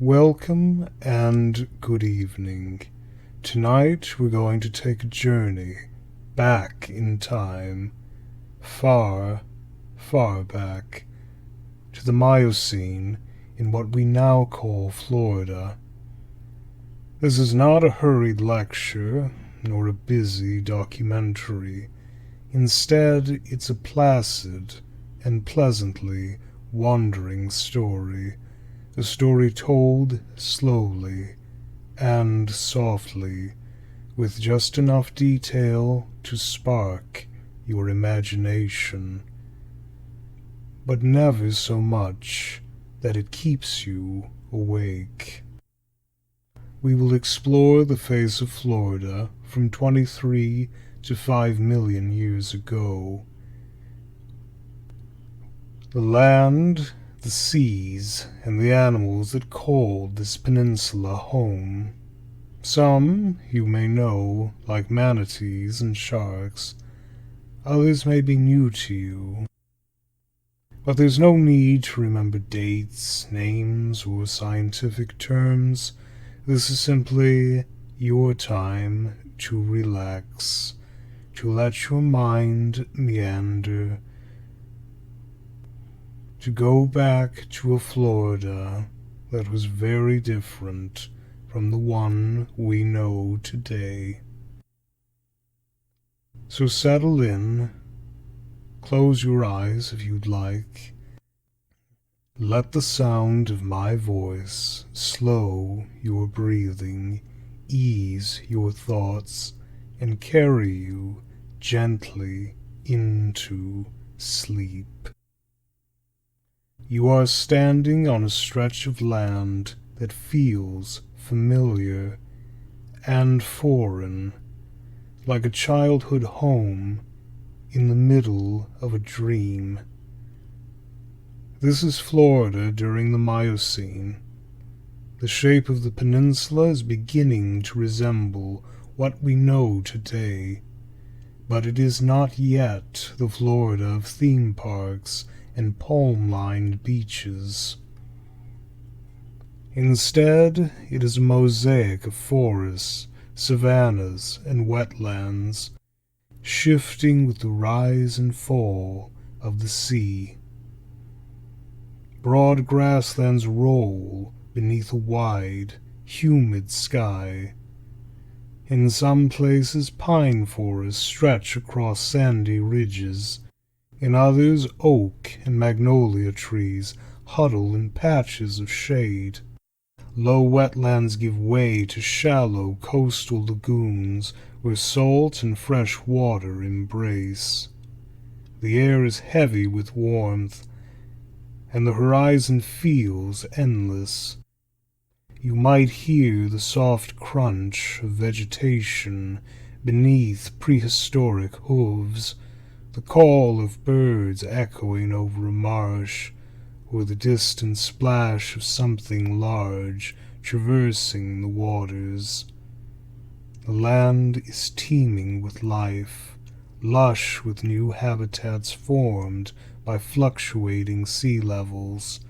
Welcome and good evening. Tonight we're going to take a journey back in time, far, far back, to the Miocene in what we now call Florida. This is not a hurried lecture, nor a busy documentary. Instead, it's a placid and pleasantly wandering story. A story told slowly and softly, with just enough detail to spark your imagination, but never so much that it keeps you awake. We will explore the face of Florida from 23 to 5 million years ago. The land, the seas, and the animals that called this peninsula home. Some you may know, like manatees and sharks. Others may be new to you. But there's no need to remember dates, names, or scientific terms. This is simply your time to relax, to let your mind meander, to go back to a Florida that was very different from the one we know today. So settle in, close your eyes if you'd like. Let the sound of my voice slow your breathing, ease your thoughts, and carry you gently into sleep. You are standing on a stretch of land that feels familiar and foreign, like a childhood home in the middle of a dream. This is Florida during the Miocene. The shape of the peninsula is beginning to resemble what we know today, but it is not yet the Florida of theme parks and palm-lined beaches. Instead, it is a mosaic of forests, savannas, and wetlands, shifting with the rise and fall of the sea. Broad grasslands roll beneath a wide, humid sky. In some places, pine forests stretch across sandy ridges. In others, oak and magnolia trees huddle in patches of shade. Low wetlands give way to shallow coastal lagoons where salt and fresh water embrace. The air is heavy with warmth, and the horizon feels endless. You might hear the soft crunch of vegetation beneath prehistoric hooves, the call of birds echoing over a marsh, or the distant splash of something large traversing the waters. The land is teeming with life, lush with new habitats formed by fluctuating sea levels.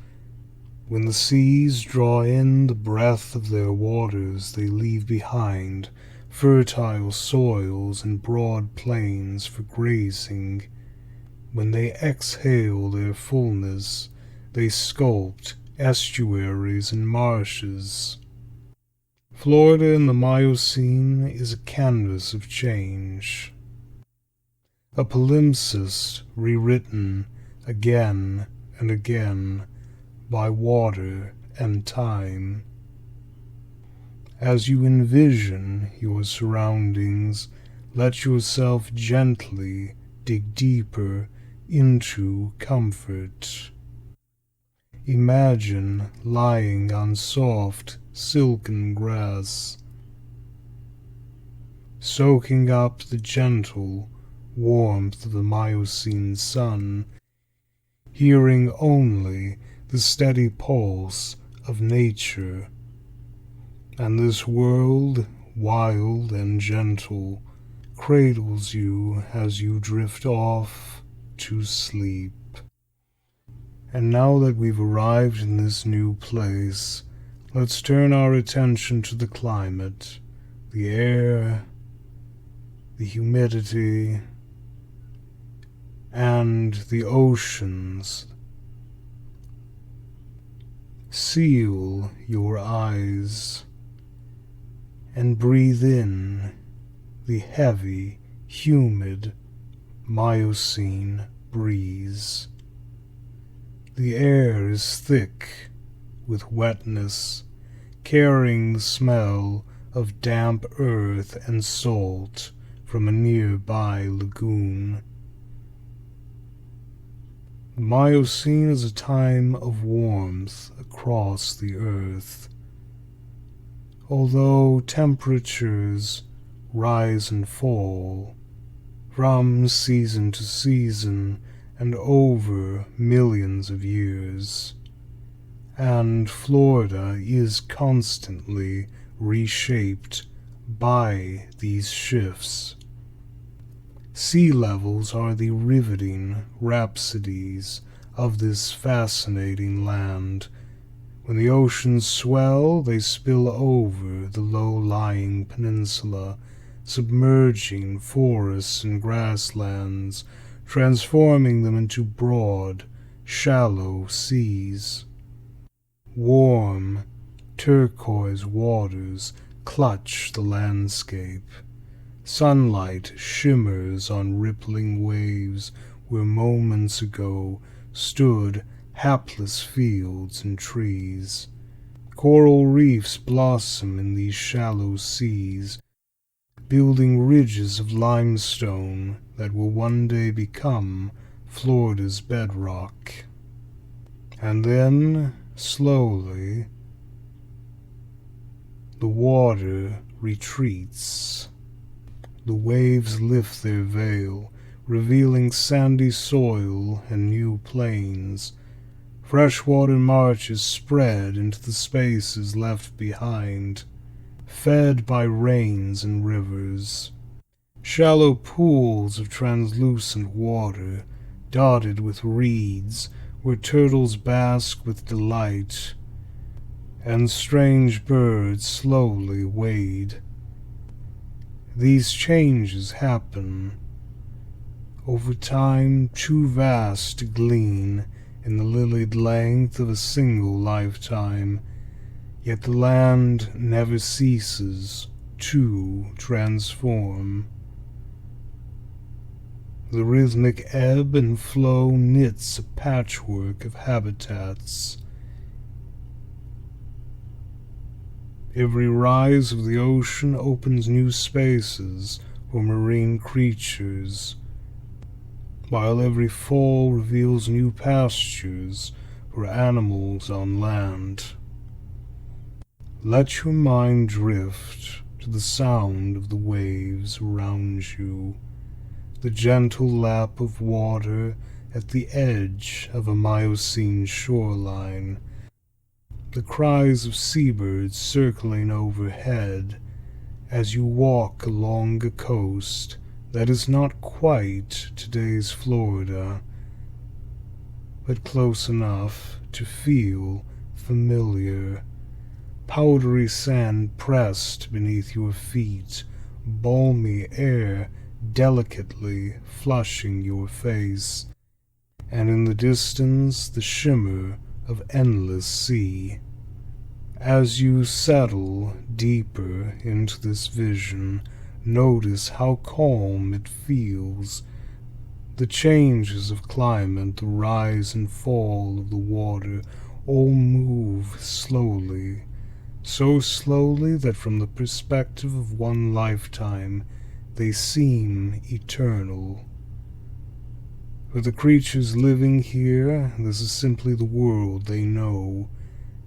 When the seas draw in the breath of their waters, they leave behind fertile soils and broad plains for grazing. When they exhale their fullness, they sculpt estuaries and marshes. Florida in the Miocene is a canvas of change, a palimpsest rewritten again and again by water and time. As you envision your surroundings, let yourself gently dig deeper into comfort. Imagine lying on soft, silken grass, soaking up the gentle warmth of the Miocene sun, hearing only the steady pulse of nature. And this world, wild and gentle, cradles you as you drift off to sleep. And now that we've arrived in this new place, Let's turn our attention to the climate, the air, the humidity, and the oceans. Seal your eyes and breathe in the heavy, humid Miocene breeze. The air is thick with wetness, carrying the smell of damp earth and salt from a nearby lagoon. The Miocene is a time of warmth across the earth. Although temperatures rise and fall from season to season and over millions of years, and Florida is constantly reshaped by these shifts. Sea levels are the riveting rhapsodies of this fascinating land. When the oceans swell, they spill over the low-lying peninsula, submerging forests and grasslands, transforming them into broad, shallow seas. Warm, turquoise waters clutch the landscape. Sunlight shimmers on rippling waves where moments ago stood hapless fields and trees. Coral reefs blossom in these shallow seas, building ridges of limestone that will one day become Florida's bedrock. And then, slowly, the water retreats. The waves lift their veil, revealing sandy soil and new plains. Freshwater marshes spread into the spaces left behind, fed by rains and rivers. Shallow pools of translucent water, dotted with reeds, where turtles bask with delight, and strange birds slowly wade. These changes happen over time too vast to glean in the lilied length of a single lifetime, yet the land never ceases to transform. The rhythmic ebb and flow knits a patchwork of habitats. Every rise of the ocean opens new spaces for marine creatures, while every fall reveals new pastures for animals on land. Let your mind drift to the sound of the waves around you, the gentle lap of water at the edge of a Miocene shoreline, the cries of seabirds circling overhead as you walk along a coast that is not quite today's Florida, but close enough to feel familiar. Powdery sand pressed beneath your feet, balmy air delicately flushing your face, and in the distance the shimmer of endless sea. As you settle deeper into this vision, notice how calm it feels. The changes of climate, the rise and fall of the water, all move slowly, so slowly that from the perspective of one lifetime they seem eternal. For the creatures living here, this is simply the world they know,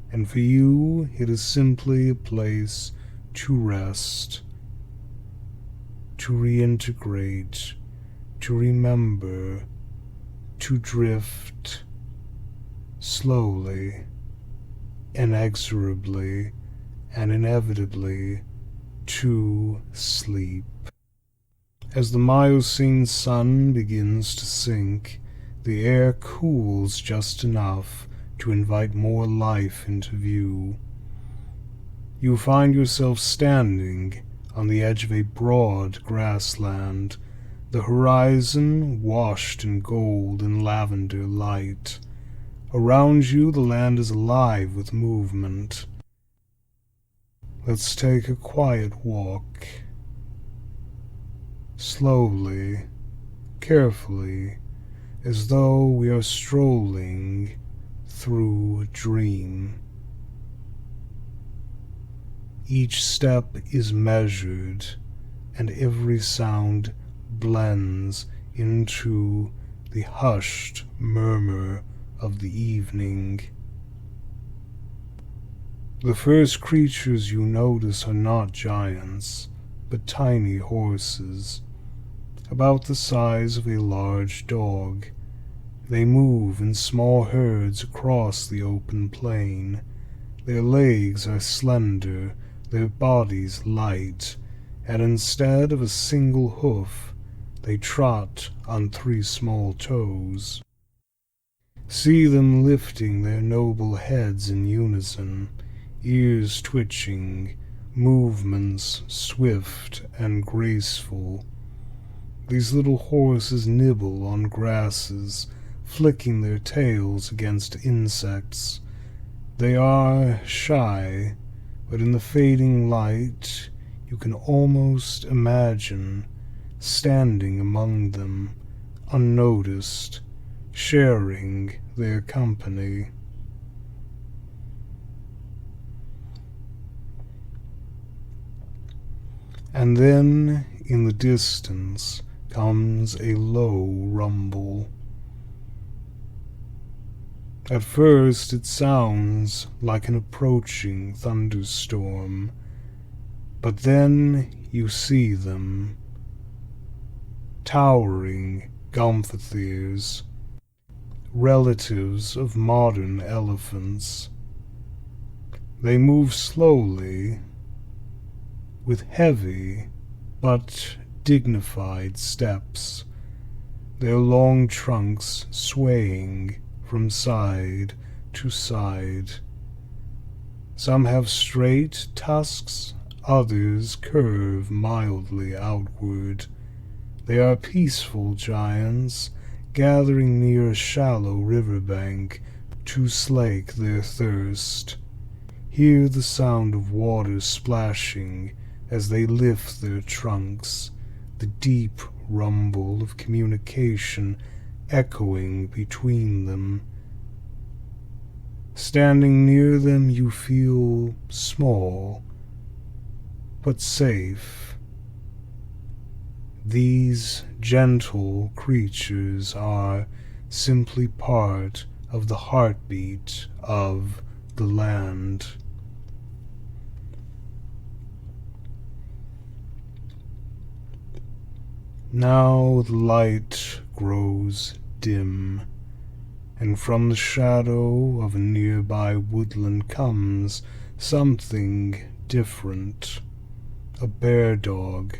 and for you it is simply a place to rest, to reintegrate, to remember, to drift, slowly, inexorably, and inevitably, to sleep. As the Miocene sun begins to sink, the air cools just enough to invite more life into view. You find yourself standing on the edge of a broad grassland, the horizon washed in gold and lavender light. Around you, the land is alive with movement. Let's take a quiet walk. Slowly, carefully, as though we are strolling through a dream. Each step is measured, and every sound blends into the hushed murmur of the evening. The first creatures you notice are not giants, but tiny horses, about the size of a large dog. They move in small herds across the open plain. Their legs are slender, their bodies light, and instead of a single hoof, they trot on 3 small toes. See them lifting their noble heads in unison, ears twitching, movements swift and graceful. These little horses nibble on grasses, flicking their tails against insects. They are shy, but in the fading light you can almost imagine standing among them, unnoticed, sharing their company. And then, in the distance, comes a low rumble. At first it sounds like an approaching thunderstorm, but then you see them, towering gomphotheres, relatives of modern elephants. They move slowly, with heavy but dignified steps, their long trunks swaying from side to side. Some have straight tusks, others curve mildly outward. They are peaceful giants, gathering near a shallow riverbank to slake their thirst. Hear the sound of water splashing as they lift their trunks, the deep rumble of communication echoing between them. Standing near them, you feel small, but safe. These gentle creatures are simply part of the heartbeat of the land. Now the light grows dim, and from the shadow of a nearby woodland comes something different. A bear dog,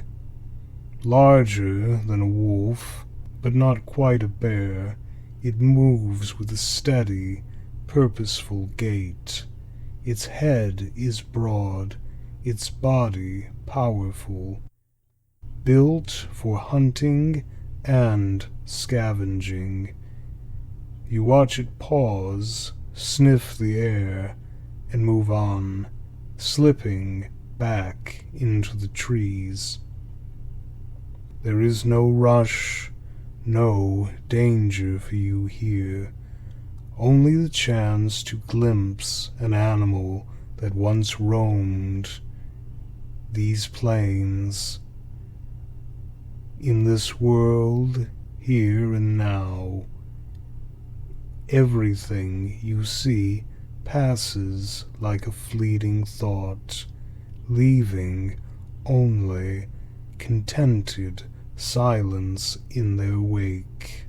larger than a wolf, but not quite a bear. It moves with a steady, purposeful gait. Its head is broad, its body powerful, built for hunting and scavenging. You watch it pause, sniff the air, and move on, slipping back into the trees. There is no rush, no danger for you here, only the chance to glimpse an animal that once roamed these plains. In this world, here and now, everything you see passes like a fleeting thought, leaving only contented silence in their wake.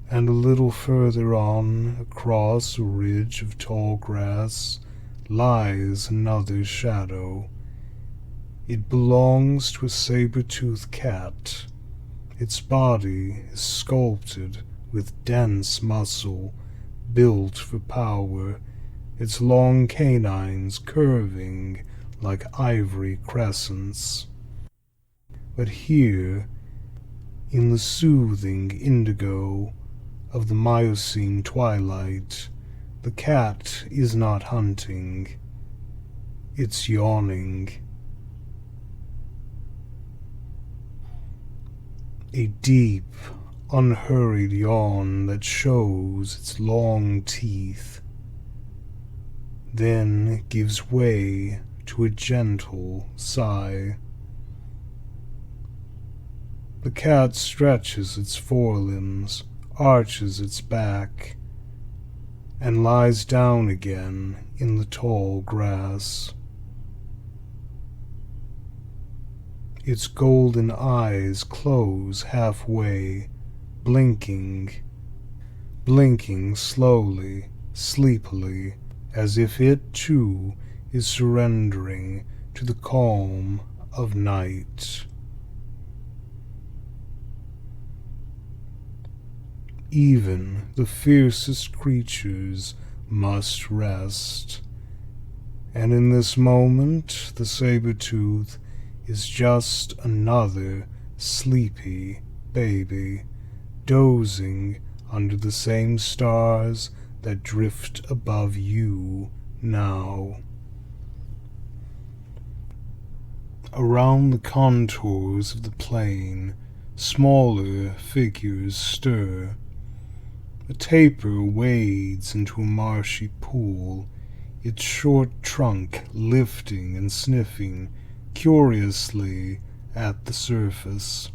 And a little further on, across a ridge of tall grass, lies another shadow. It belongs to a saber-toothed cat. Its body is sculpted with dense muscle, built for power, its long canines curving like ivory crescents. But here, in the soothing indigo of the Miocene twilight, the cat is not hunting, it's yawning. A deep, unhurried yawn that shows its long teeth, then gives way to a gentle sigh. The cat stretches its forelimbs, arches its back, and lies down again in the tall grass. Its golden eyes close halfway, blinking slowly, sleepily, as if it too is surrendering to the calm of night. Even the fiercest creatures must rest, and in this moment the sabertooth is just another sleepy baby, dozing under the same stars that drift above you now. Around the contours of the plain, smaller figures stir. A tapir wades into a marshy pool, its short trunk lifting and sniffing curiously at the surface.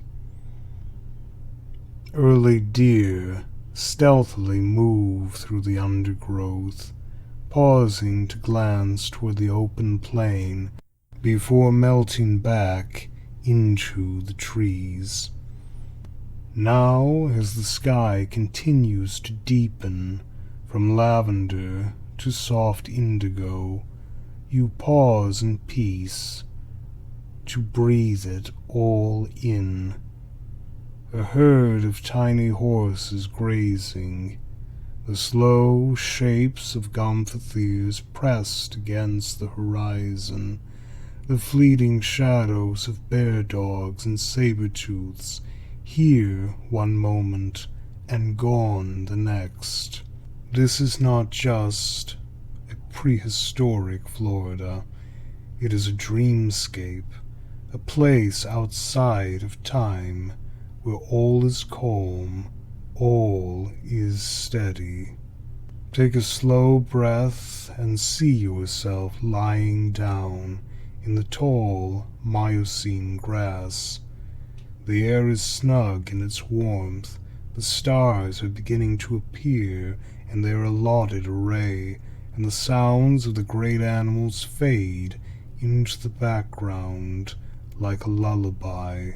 Early deer stealthily move through the undergrowth, pausing to glance toward the open plain before melting back into the trees. Now, as the sky continues to deepen from lavender to soft indigo, you pause in peace to breathe it all in. A herd of tiny horses grazing, the slow shapes of gomphotheres pressed against the horizon, the fleeting shadows of bear dogs and saber-tooths, here one moment and gone the next. This is not just a prehistoric Florida. It is a dreamscape, a place outside of time, where all is calm, all is steady. Take a slow breath and see yourself lying down in the tall Miocene grass. The air is snug in its warmth, the stars are beginning to appear in their allotted array, and the sounds of the great animals fade into the background like a lullaby.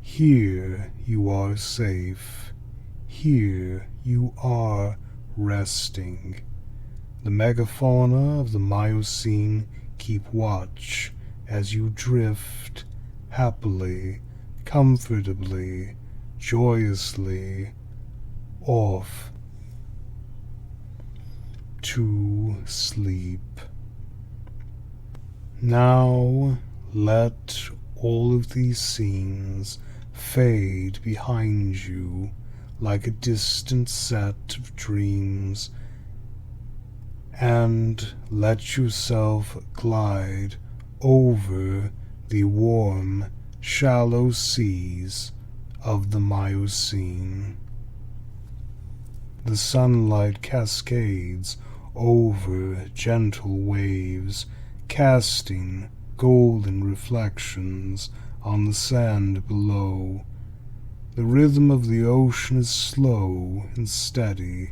Here you are safe. Here you are resting. The megafauna of the Miocene keep watch as you drift happily, comfortably, joyously off to sleep. Now let all of these scenes fade behind you like a distant set of dreams, and let yourself glide over the warm, shallow seas of the Miocene. The sunlight cascades over gentle waves, casting golden reflections on the sand below. The rhythm of the ocean is slow and steady,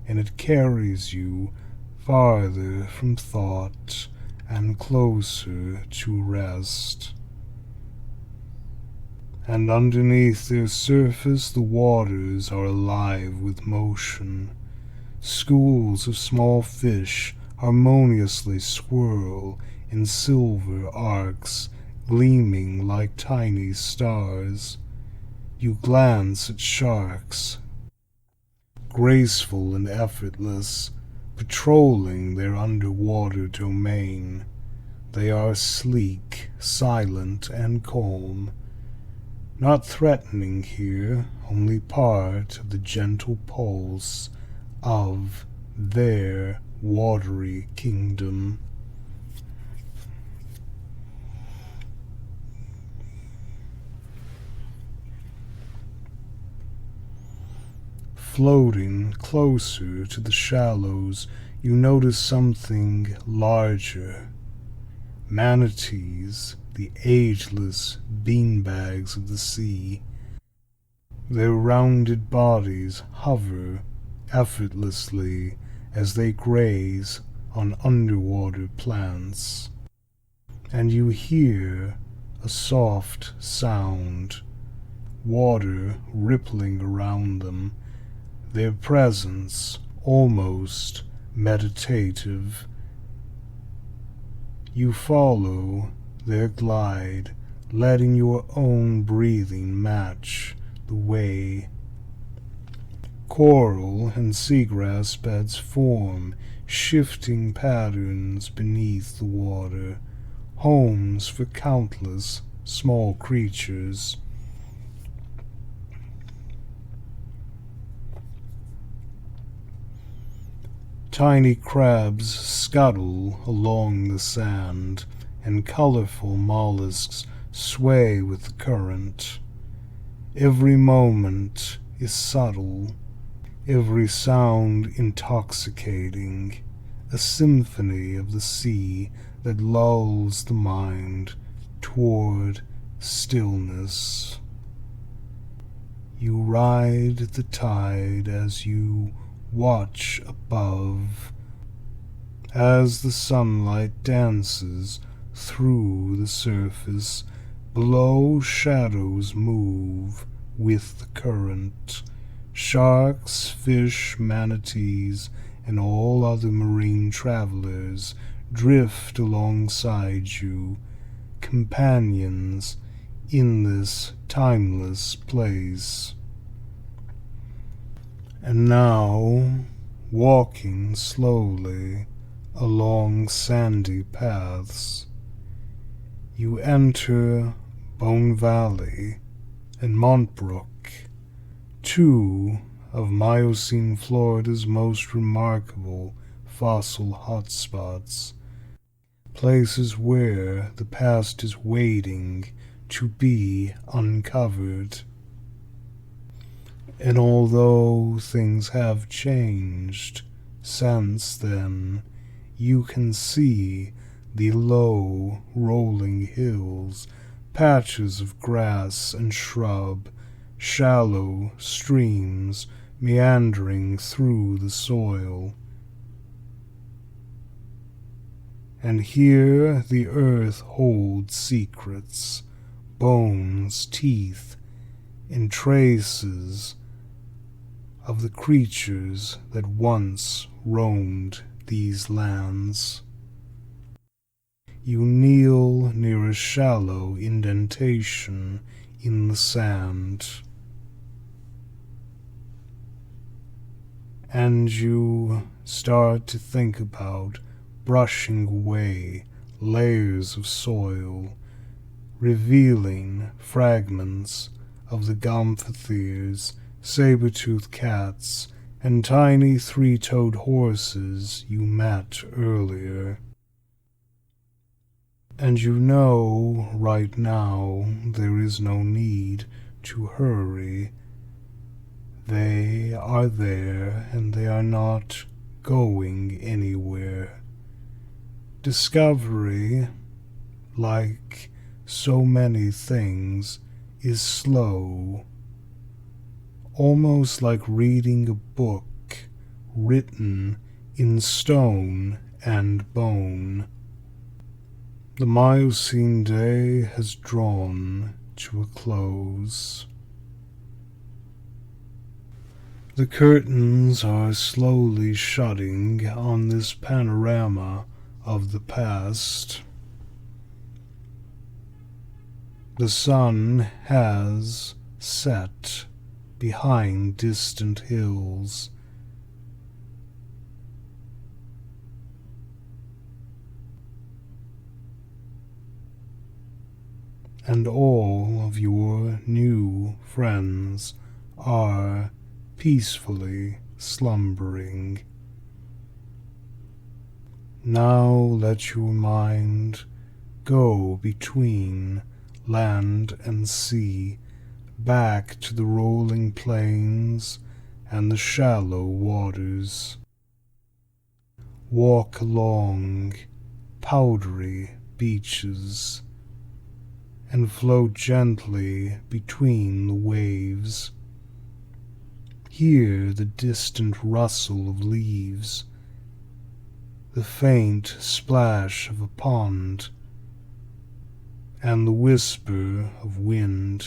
and it carries you farther from thought and closer to rest. And underneath their surface the waters are alive with motion. Schools of small fish harmoniously swirl in silver arcs, gleaming like tiny stars. You glance at sharks, graceful and effortless, patrolling their underwater domain. They are sleek, silent, and calm, not threatening here, only part of the gentle pulse of their watery kingdom. Floating closer to the shallows, you notice something larger. Manatees, the ageless beanbags of the sea. Their rounded bodies hover effortlessly as they graze on underwater plants, and you hear a soft sound, water rippling around them, their presence almost meditative. You follow their glide, letting your own breathing match the way. Coral and seagrass beds form shifting patterns beneath the water, homes for countless small creatures. Tiny crabs scuttle along the sand, and colorful mollusks sway with the current. Every moment is subtle, every sound intoxicating, a symphony of the sea that lulls the mind toward stillness. You ride the tide as you watch above, as the sunlight dances through the surface. Below, shadows move with the current. Sharks, fish, manatees, and all other marine travelers drift alongside you, companions in this timeless place. And now, walking slowly along sandy paths, you enter Bone Valley and Montbrook, two of Miocene Florida's most remarkable fossil hotspots, places where the past is waiting to be uncovered. And although things have changed since then, you can see the low, rolling hills, patches of grass and shrub, shallow streams meandering through the soil. And here the earth holds secrets, bones, teeth, and traces of the creatures that once roamed these lands. You kneel near a shallow indentation in the sand, and you start to think about brushing away layers of soil, revealing fragments of the gomphotheres, saber-toothed cats, and tiny three-toed horses you met earlier. And you know right now there is no need to hurry. They are there, and they are not going anywhere. Discovery, like so many things, is slow, almost like reading a book written in stone and bone. The Miocene day has drawn to a close. The curtains are slowly shutting on this panorama of the past. The sun has set behind distant hills, and all of your new friends are peacefully slumbering. Now let your mind go between land and sea, back to the rolling plains and the shallow waters. Walk along powdery beaches and float gently between the waves. Hear the distant rustle of leaves, the faint splash of a pond, and the whisper of wind.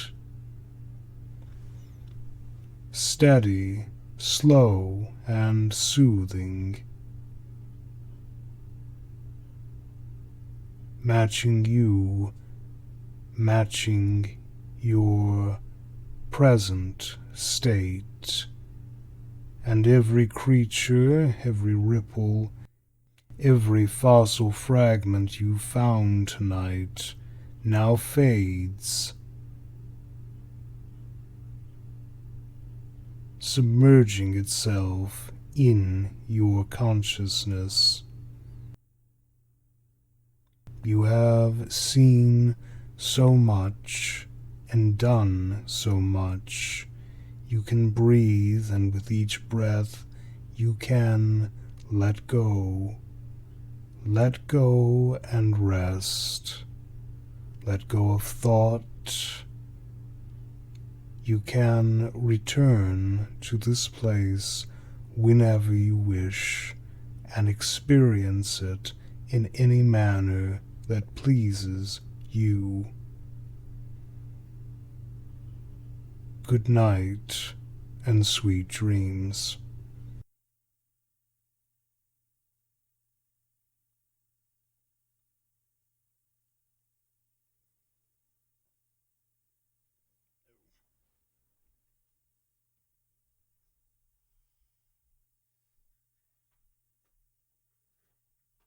Steady, slow, and soothing, matching you, matching your present state, and every creature, every ripple, every fossil fragment you found tonight now fades, submerging itself in your consciousness. You have seen so much and done so much. You can breathe, and with each breath you can let go. Let go and rest. Let go of thought. You can return to this place whenever you wish and experience it in any manner that pleases you. Good night and sweet dreams.